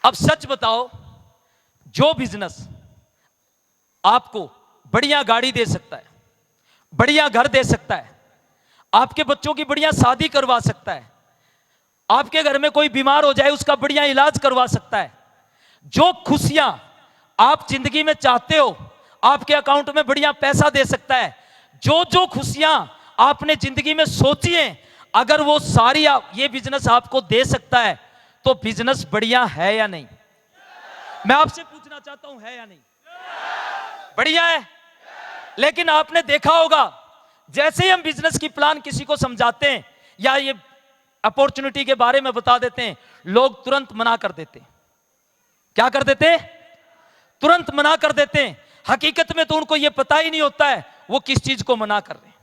अब सच बताओ, जो बिजनेस आपको बढ़िया गाड़ी दे सकता है, बढ़िया घर दे सकता है, आपके बच्चों की बढ़िया शादी करवा सकता है, आपके घर में कोई बीमार हो जाए उसका बढ़िया इलाज करवा सकता है, जो खुशियां आप जिंदगी में चाहते हो आपके अकाउंट में बढ़िया पैसा दे सकता है, जो जो खुशियां आपने जिंदगी में सोची हैं, अगर वो सारी ये बिजनेस आपको दे सकता है तो बिजनेस बढ़िया है या नहीं? मैं आपसे पूछना चाहता हूं, है या नहीं? बढ़िया है। लेकिन आपने देखा होगा, जैसे ही हम बिजनेस की प्लान किसी को समझाते हैं या ये अपॉर्चुनिटी के बारे में बता देते हैं, लोग तुरंत मना कर देते हैं। क्या कर देते हैं? तुरंत मना कर देते हैं। हकीकत में तो उनको यह पता ही नहीं होता है वो किस चीज को मना कर रहे हैं।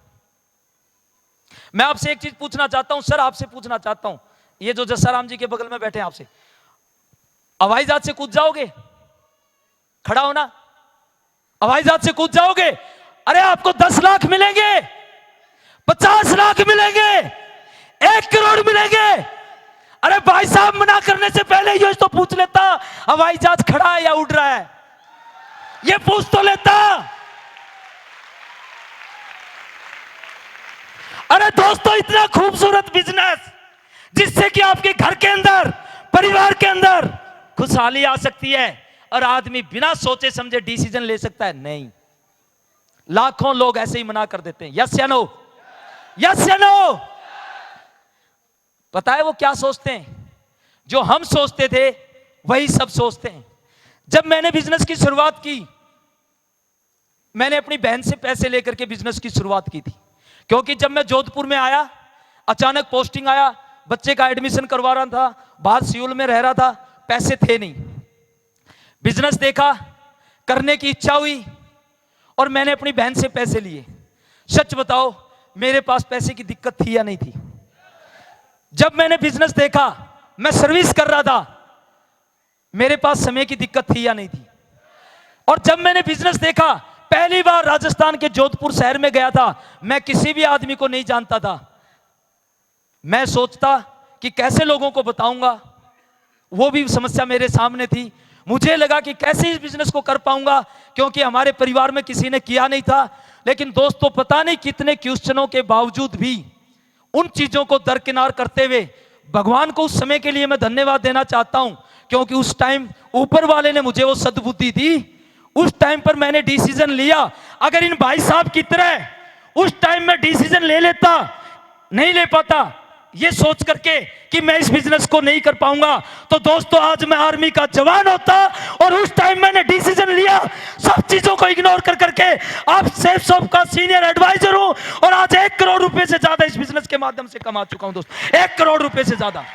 मैं आपसे एक चीज पूछना चाहता हूं सर, आपसे पूछना चाहता हूं, ये जो जसाराम जी के बगल में बैठे हैं, आपसे हवाई जहाज से कूद जाओगे? खड़ा होना, हवाई जहाज से कूद जाओगे? अरे आपको 10 लाख मिलेंगे, 50 लाख मिलेंगे, 1 करोड़ मिलेंगे। अरे भाई साहब, मना करने से पहले ये तो पूछ लेता हवाई जहाज खड़ा है या उड़ रहा है, ये पूछ तो लेता। अरे दोस्तों, इतना खूबसूरत बिजनेस जिससे कि आपके घर के अंदर, परिवार के अंदर खुशहाली आ सकती है और आदमी बिना सोचे समझे डिसीजन ले सकता है। नहीं, लाखों लोग ऐसे ही मना कर देते हैं। यस या नो? यस या नो? पता है वो क्या सोचते हैं? जो हम सोचते थे वही सब सोचते हैं। जब मैंने बिजनेस की शुरुआत की, मैंने अपनी बहन से पैसे लेकर के बिजनेस की शुरुआत की थी, क्योंकि जब मैं जोधपुर में आया, अचानक पोस्टिंग आया, बच्चे का एडमिशन करवा रहा था, बाहर सियोल में रह रहा था, पैसे थे नहीं। बिजनेस देखा, करने की इच्छा हुई और मैंने अपनी बहन से पैसे लिए। सच बताओ, मेरे पास पैसे की दिक्कत थी या नहीं थी? जब मैंने बिजनेस देखा, मैं सर्विस कर रहा था, मेरे पास समय की दिक्कत थी या नहीं थी? और जब मैंने बिजनेस देखा, पहली बार राजस्थान के जोधपुर शहर में गया था, मैं किसी भी आदमी को नहीं जानता था। मैं सोचता कि कैसे लोगों को बताऊंगा, वो भी समस्या मेरे सामने थी। मुझे लगा कि कैसे इस बिजनेस को कर पाऊंगा, क्योंकि हमारे परिवार में किसी ने किया नहीं था। लेकिन दोस्तों, पता नहीं कितने क्वेश्चनों के बावजूद भी, उन चीजों को दरकिनार करते हुए, भगवान को उस समय के लिए मैं धन्यवाद देना चाहता हूं, क्योंकि उस टाइम ऊपर वाले ने मुझे वो सद्बुद्धि दी। उस टाइम पर मैंने डिसीजन लिया। अगर इन भाई साहब की तरह उस टाइम में डिसीजन ले लेता, नहीं ले पाता, ये सोच करके कि मैं इस बिजनेस को नहीं कर पाऊंगा, तो दोस्तों आज मैं आर्मी का जवान होता। और उस टाइम मैंने डिसीजन लिया, सब चीजों को इग्नोर कर करके आप सेफ शॉप का सीनियर एडवाइजर हूं और आज 1 करोड़ रुपए से ज्यादा इस बिजनेस के माध्यम से कमा चुका हूं दोस्तों, 1 करोड़ रुपए से ज्यादा।